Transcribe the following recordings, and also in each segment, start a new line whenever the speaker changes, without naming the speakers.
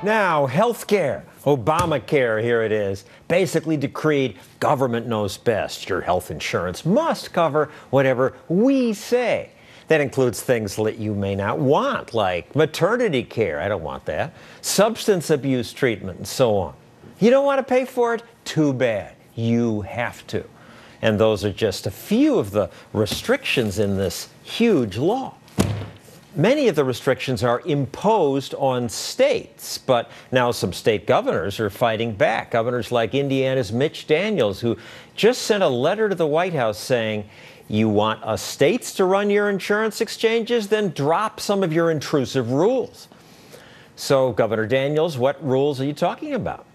Now, health care, Obamacare, here it is, basically decreed government knows best. Your health insurance must cover whatever we say. That includes things that you may not want, like maternity care, I don't want that, substance abuse treatment, and so on. You don't want to pay for it? Too bad. You have to. And those are just a few of the restrictions in this huge law. Many of the restrictions are imposed on states, but now some state governors are fighting back. Governors like Indiana's Mitch Daniels, who just sent a letter to the White House saying, you want us states to run your insurance exchanges? Then drop some of your intrusive rules. So, Governor Daniels, what rules are you talking about?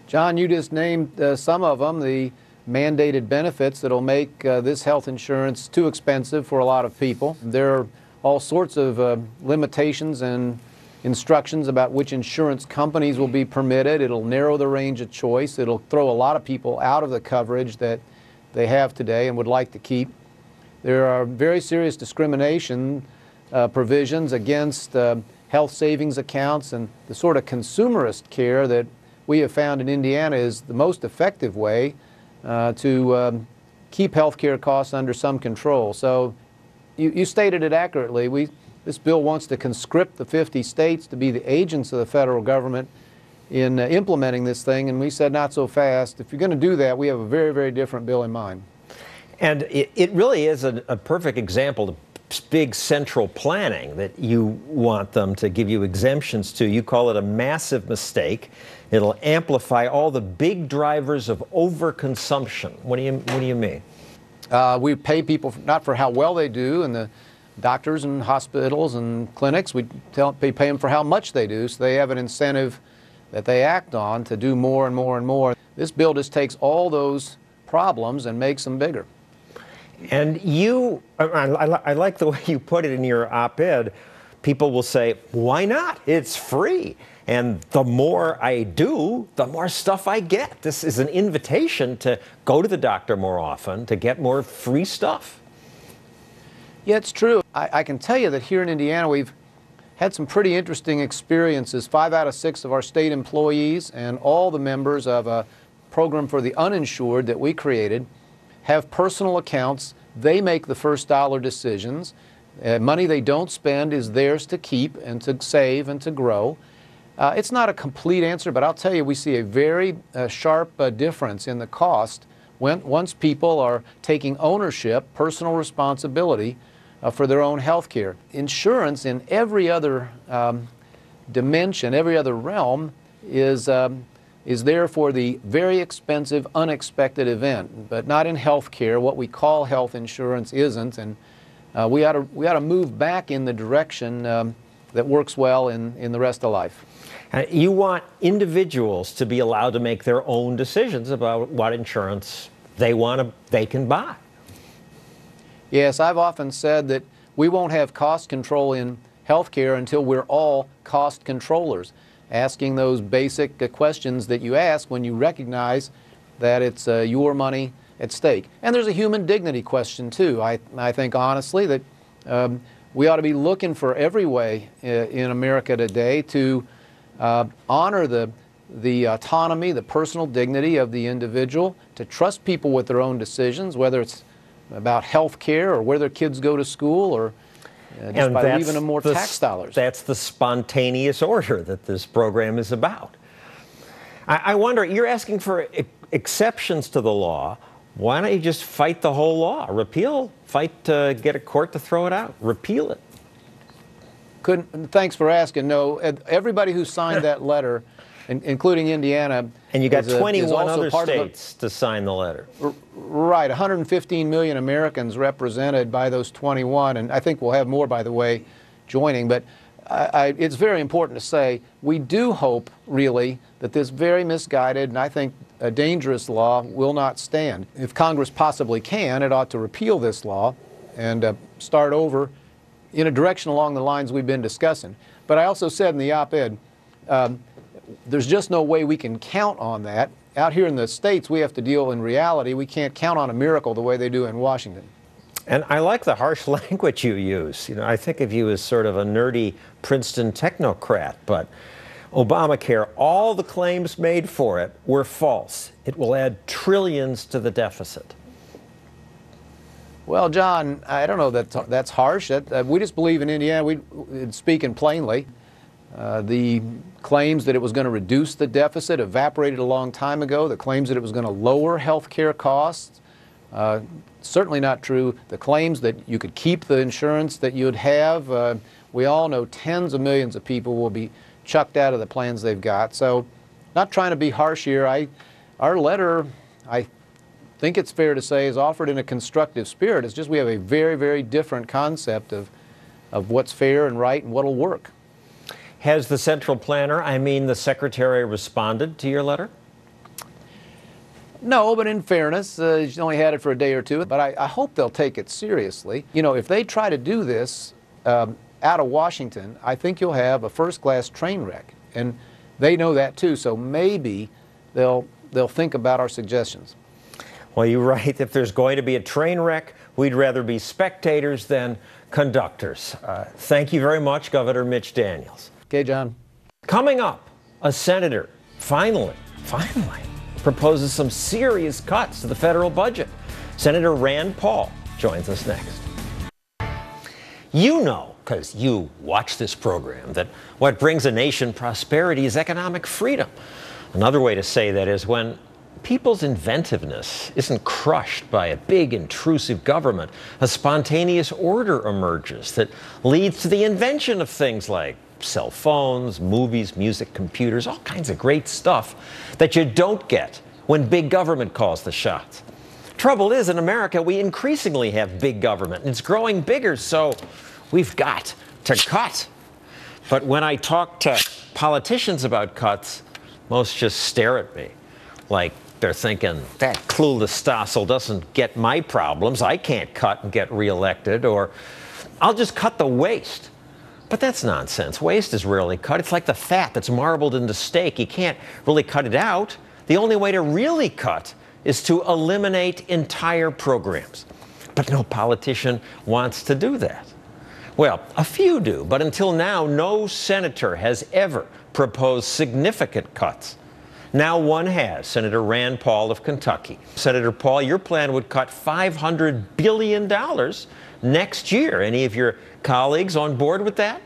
John, you just named some of them, the mandated benefits that'll make this health insurance too expensive for a lot of people. There are all sorts of limitations and instructions about which insurance companies will be permitted. It'll narrow the range of choice. It'll throw a lot of people out of the coverage that they have today and would like to keep. There are very serious discrimination provisions against health savings accounts, and the sort of consumerist care that we have found in Indiana is the most effective way to keep health care costs under some control. So you stated it accurately. This bill wants to conscript the 50 states to be the agents of the federal government in implementing this thing, and we said not so fast. If you're going to do that, we have a very, very different bill in mind.
And it really is a perfect example of big central planning that you want them to give you exemptions to. You call it a massive mistake. It'll amplify all the big drivers of overconsumption. What do you mean?
We pay people not for how well they do, and the doctors and hospitals and clinics, we pay them for how much they do, so they have an incentive that they act on to do more and more and more. This bill just takes all those problems and makes them bigger.
And I like the way you put it in your op-ed. People will say, why not? It's free. And the more I do, the more stuff I get. This is an invitation to go to the doctor more often, to get more free stuff.
Yeah, it's true. I can tell you that here in Indiana, we've had some pretty interesting experiences. 5 out of 6 of our state employees and all the members of a program for the uninsured that we created have personal accounts. They make the first dollar decisions. Money they don't spend is theirs to keep and to save and to grow. It's not a complete answer, but I'll tell you, we see a very sharp difference in the cost once people are taking ownership, personal responsibility for their own health care. Insurance in every other dimension, every other realm is there for the very expensive, unexpected event, but not in health care. What we call health insurance isn't, and we ought to move back in the direction that works well in the rest of life.
You want individuals to be allowed to make their own decisions about what insurance they can buy.
Yes, I've often said that we won't have cost control in health care until we're all cost controllers, asking those basic questions that you ask when you recognize that it's your money at stake. And there's a human dignity question, too. I think, honestly, that we ought to be looking for every way in America today to honor the autonomy, the personal dignity of the individual, to trust people with their own decisions, whether it's about health care or where their kids go to school, or just by leaving them more tax dollars.
That's the spontaneous order that this program is about. I wonder, you're asking for exceptions to the law. Why don't you just fight the whole law? Repeal, fight to get a court to throw it out. Repeal it.
Thanks for asking. No, everybody who signed that letter, including Indiana.
And you got 21 other states to sign the letter.
Right, 115 million Americans represented by those 21, and I think we'll have more, by the way, joining. But it's very important to say we do hope, really, that this very misguided and I think a dangerous law will not stand. If Congress possibly can, it ought to repeal this law and start over in a direction along the lines we've been discussing. But I also said in the op-ed, there's just no way we can count on that. Out here in the States, we have to deal in reality. We can't count on a miracle the way they do in Washington.
And I like the harsh language you use. You know, I think of you as sort of a nerdy Princeton technocrat, but Obamacare, all the claims made for it were false. It will add trillions to the deficit.
Well, John, I don't know that that's harsh. We just believe in Indiana, speaking plainly, the claims that it was going to reduce the deficit evaporated a long time ago. The claims that it was going to lower health care costs, certainly not true. The claims that you could keep the insurance that you'd have, we all know tens of millions of people will be chucked out of the plans they've got. So, not trying to be harsh here. Our letter, I think it's fair to say, is offered in a constructive spirit. It's just we have a very, very different concept of what's fair and right and what'll work.
Has the central planner, I mean the secretary, responded to your letter?
No, but in fairness, she's only had it for a day or two, but I hope they'll take it seriously. You know, if they try to do this out of Washington, I think you'll have a first-class train wreck, and they know that too, so maybe they'll think about our suggestions.
Well, you're right. If there's going to be a train wreck, we'd rather be spectators than conductors. Thank you very much, Governor Mitch Daniels.
Okay, John.
Coming up, a senator finally proposes some serious cuts to the federal budget. Senator Rand Paul joins us next. You know, because you watch this program, that what brings a nation prosperity is economic freedom. Another way to say that is when people's inventiveness isn't crushed by a big, intrusive government, a spontaneous order emerges that leads to the invention of things like cell phones, movies, music, computers, all kinds of great stuff that you don't get when big government calls the shots. Trouble is, in America, we increasingly have big government, and it's growing bigger, so we've got to cut. But when I talk to politicians about cuts, most just stare at me like they're thinking, that clueless Stossel doesn't get my problems. I can't cut and get reelected, or I'll just cut the waste. But that's nonsense. Waste is rarely cut. It's like the fat that's marbled into steak. You can't really cut it out. The only way to really cut is to eliminate entire programs. But no politician wants to do that. Well, a few do, but until now, no senator has ever proposed significant cuts. Now one has, Senator Rand Paul of Kentucky. Senator Paul, your plan would cut $500 billion next year. Any of your colleagues on board with that?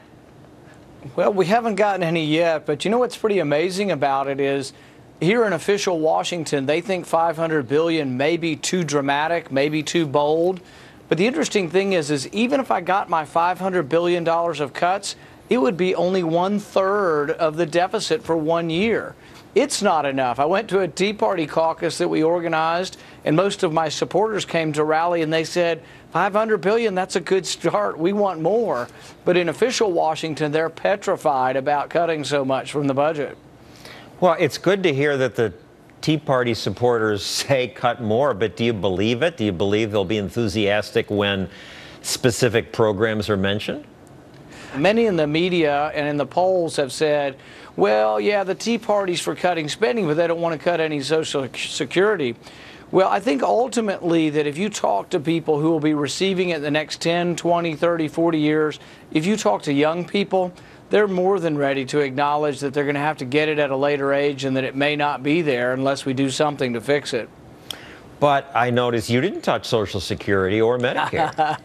Well, we haven't gotten any yet, but you know what's pretty amazing about it is here in official Washington, they think $500 billion may be too dramatic, maybe too bold. But the interesting thing is even if I got my $500 billion of cuts, it would be only 1/3 of the deficit for 1 year. It's not enough. I went to a Tea Party caucus that we organized, and most of my supporters came to rally, and they said, $500 billion, that's a good start. We want more. But in official Washington, they're petrified about cutting so much from the budget.
Well, it's good to hear that the Tea Party supporters say cut more, but do you believe it? Do you believe they'll be enthusiastic when specific programs are mentioned?
Many in the media and in the polls have said, well, yeah, the Tea Party's for cutting spending, but they don't want to cut any Social Security. Well, I think ultimately that if you talk to people who will be receiving it in the next 10, 20, 30, 40 years, if you talk to young people, they're more than ready to acknowledge that they're going to have to get it at a later age and that it may not be there unless we do something to fix it.
But I noticed you didn't touch Social Security or Medicare.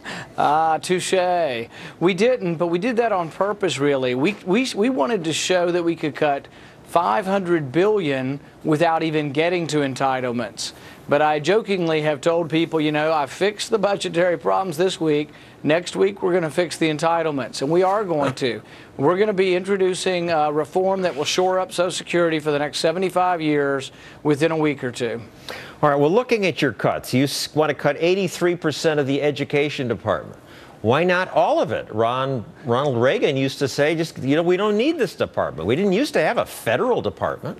Touche. We didn't, but we did that on purpose, really. We wanted to show that we could cut $500 billion without even getting to entitlements. But I jokingly have told people, you know, I fixed the budgetary problems this week. Next week, we're going to fix the entitlements, and we are going to. We're going to be introducing a reform that will shore up Social Security for the next 75 years within a week or two.
All right, well, looking at your cuts, you want to cut 83% of the education department. Why not all of it? Ronald Reagan used to say, just, you know, we don't need this department. We didn't used to have a federal department.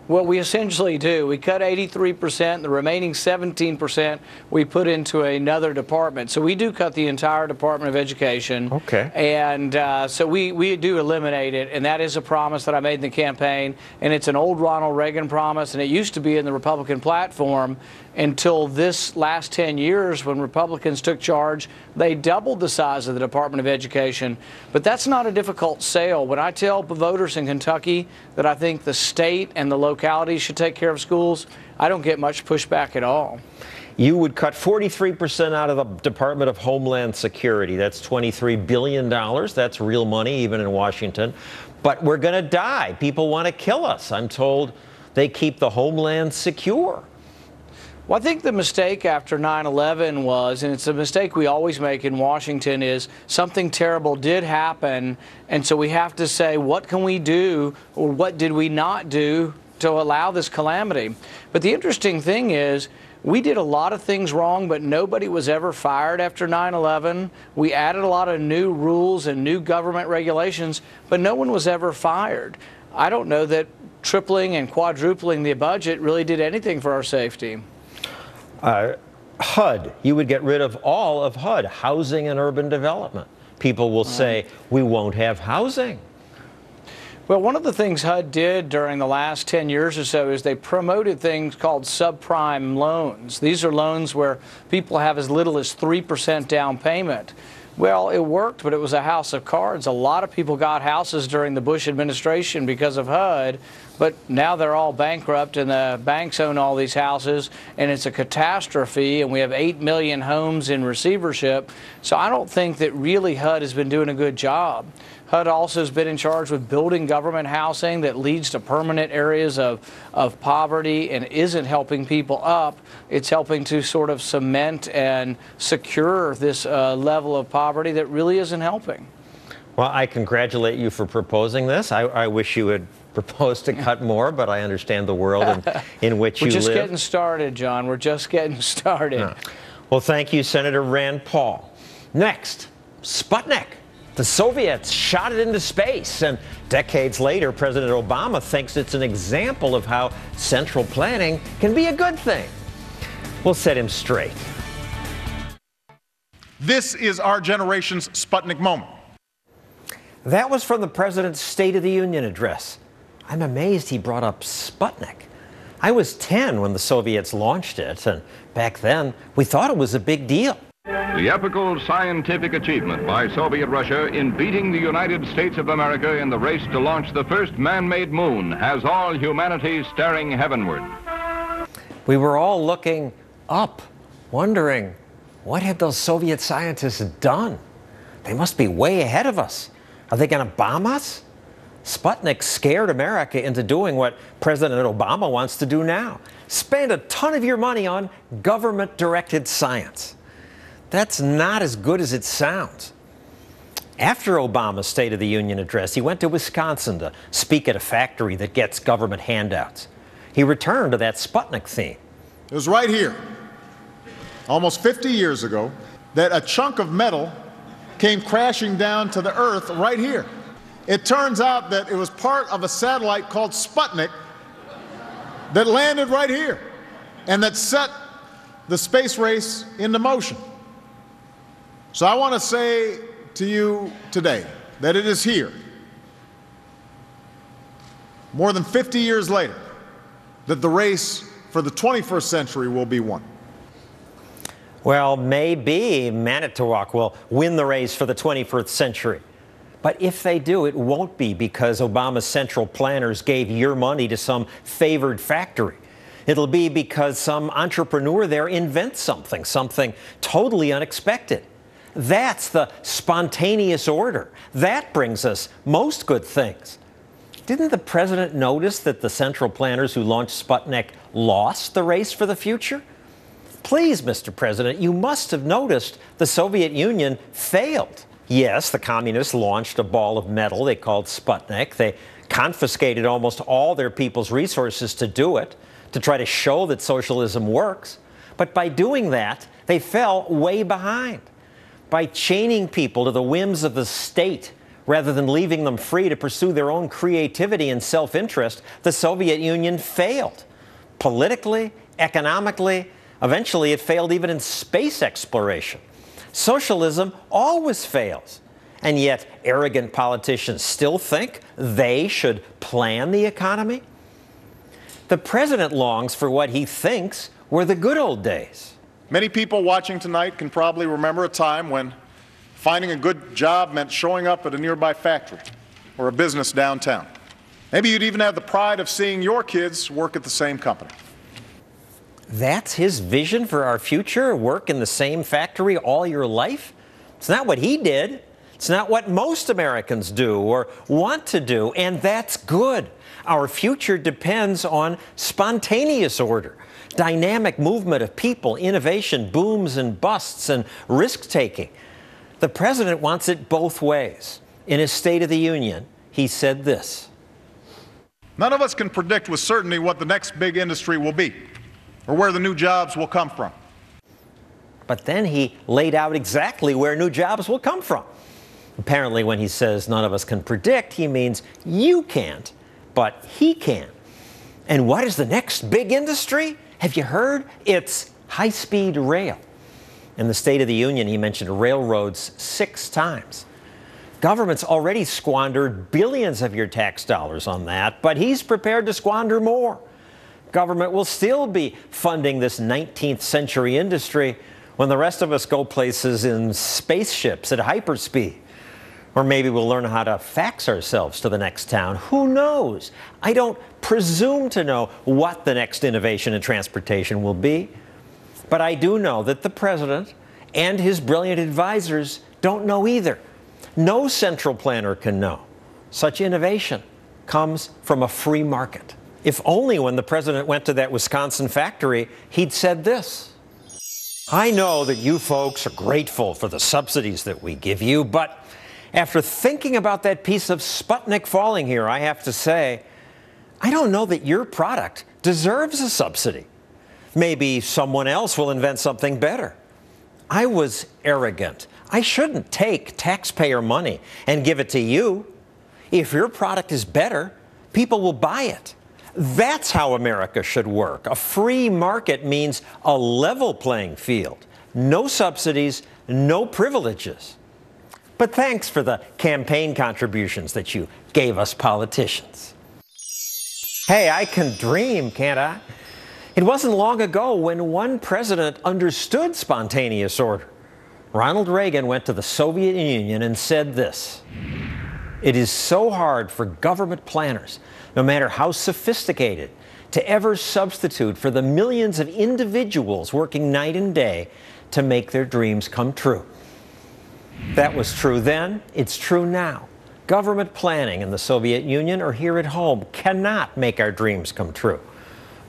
Well, we essentially do. We cut 83%. The remaining 17% we put into another department. So we do cut the entire Department of Education.
Okay.
And so we do eliminate it. And that is a promise that I made in the campaign. And it's an old Ronald Reagan promise. And it used to be in the Republican platform until this last 10 years when Republicans took charge. They doubled the size of the Department of Education. But that's not a difficult sale. When I tell voters in Kentucky that I think the state and the localities should take care of schools, I don't get much pushback at all.
You would cut 43% out of the Department of Homeland Security. That's $23 billion. That's real money, even in Washington. But we're going to die. People want to kill us. I'm told they keep the homeland secure.
Well, I think the mistake after 9/11 was, and it's a mistake we always make in Washington, is something terrible did happen, and so we have to say, what can we do, or what did we not do to allow this calamity? But the interesting thing is, we did a lot of things wrong, but nobody was ever fired after 9/11. We added a lot of new rules and new government regulations, but no one was ever fired. I don't know that tripling and quadrupling the budget really did anything for our safety.
HUD, you would get rid of all of HUD, Housing and Urban Development. People will say, we won't have housing.
Well, one of the things HUD did during the last 10 years or so is they promoted things called subprime loans. These are loans where people have as little as 3% down payment. Well, it worked, but it was a house of cards. A lot of people got houses during the Bush administration because of HUD, but now they're all bankrupt and the banks own all these houses, and it's a catastrophe, and we have 8 million homes in receivership. So I don't think that really HUD has been doing a good job. HUD also has been in charge with building government housing that leads to permanent areas of poverty and isn't helping people up. It's helping to sort of cement and secure this level of poverty that really isn't helping.
Well, I congratulate you for proposing this. I wish you had proposed to cut more, but I understand the world in which you live.
We're just getting started, John. We're just getting started.
No. Well, thank you, Senator Rand Paul. Next, Sputnik. The Soviets shot it into space, and decades later, President Obama thinks it's an example of how central planning can be a good thing. We'll set him straight.
This is our generation's Sputnik moment.
That was from the president's State of the Union address. I'm amazed he brought up Sputnik. I was 10 when the Soviets launched it, and back then, we thought it was a big deal.
The epical scientific achievement by Soviet Russia in beating the United States of America in the race to launch the first man-made moon has all humanity staring heavenward.
We were all looking up, wondering, what had those Soviet scientists done? They must be way ahead of us. Are they going to bomb us? Sputnik scared America into doing what President Obama wants to do now. Spend a ton of your money on government-directed science. That's not as good as it sounds. After Obama's State of the Union address, he went to Wisconsin to speak at a factory that gets government handouts. He returned to that Sputnik theme.
It was right here, almost 50 years ago, that a chunk of metal came crashing down to the Earth right here. It turns out that it was part of a satellite called Sputnik that landed right here and that set the space race into motion. So I want to say to you today that it is here, more than 50 years later, that the race for the 21st century will be won.
Well, maybe Manitowoc will win the race for the 21st century. But if they do, it won't be because Obama's central planners gave your money to some favored factory. It'll be because some entrepreneur there invents something totally unexpected. That's the spontaneous order. That brings us most good things. Didn't the president notice that the central planners who launched Sputnik lost the race for the future? Please, Mr. President, you must have noticed the Soviet Union failed. Yes, the communists launched a ball of metal they called Sputnik. They confiscated almost all their people's resources to do it, to try to show that socialism works. But by doing that, they fell way behind. By chaining people to the whims of the state Rather than leaving them free to pursue their own creativity and self-interest, the Soviet Union failed. Politically, economically, eventually it failed even in space exploration. Socialism always fails. And yet, arrogant politicians still think they should plan the economy? The president longs for what he thinks were the good old days.
Many people watching tonight can probably remember a time when finding a good job meant showing up at a nearby factory or a business downtown. Maybe you'd even have the pride of seeing your kids work at the same company.
That's his vision for our future? Work in the same factory all your life? It's not what he did. It's not what most Americans do or want to do, and that's good. Our future depends on spontaneous order, dynamic movement of people, innovation, booms and busts, and risk-taking. The president wants it both ways. In his State of the Union, he said this:
None of us can predict with certainty what the next big industry will be or where the new jobs will come from.
But then he laid out exactly where new jobs will come from. Apparently, when he says none of us can predict, he means you can't, but he can. And what is the next big industry? Have you heard? It's high-speed rail. In the State of the Union, he mentioned railroads 6 times. Government's already squandered billions of your tax dollars on that, but he's prepared to squander more. Government will still be funding this 19th century industry when the rest of us go places in spaceships at hyperspeed. Or maybe we'll learn how to fax ourselves to the next town. Who knows? I don't presume to know what the next innovation in transportation will be. But I do know that the president and his brilliant advisors don't know either. No central planner can know. Such innovation comes from a free market. If only when the president went to that Wisconsin factory, he'd said this: I know that you folks are grateful for the subsidies that we give you, but after thinking about that piece of Sputnik falling here, I have to say, I don't know that your product deserves a subsidy. Maybe someone else will invent something better. I was arrogant. I shouldn't take taxpayer money and give it to you. If your product is better, people will buy it. That's how America should work. A free market means a level playing field. No subsidies, no privileges. But thanks for the campaign contributions that you gave us politicians. Hey, I can dream, can't I? It wasn't long ago when one president understood spontaneous order. Ronald Reagan went to the Soviet Union and said this: It is so hard for government planners, no matter how sophisticated, to ever substitute for the millions of individuals working night and day to make their dreams come true. That was true then, it's true now. Government planning in the Soviet Union or here at home cannot make our dreams come true.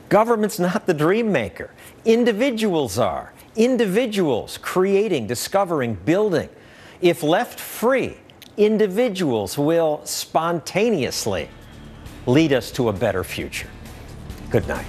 Government's not the dream maker. Individuals are. Individuals creating, discovering, building. If left free, individuals will spontaneously lead us to a better future. Good night.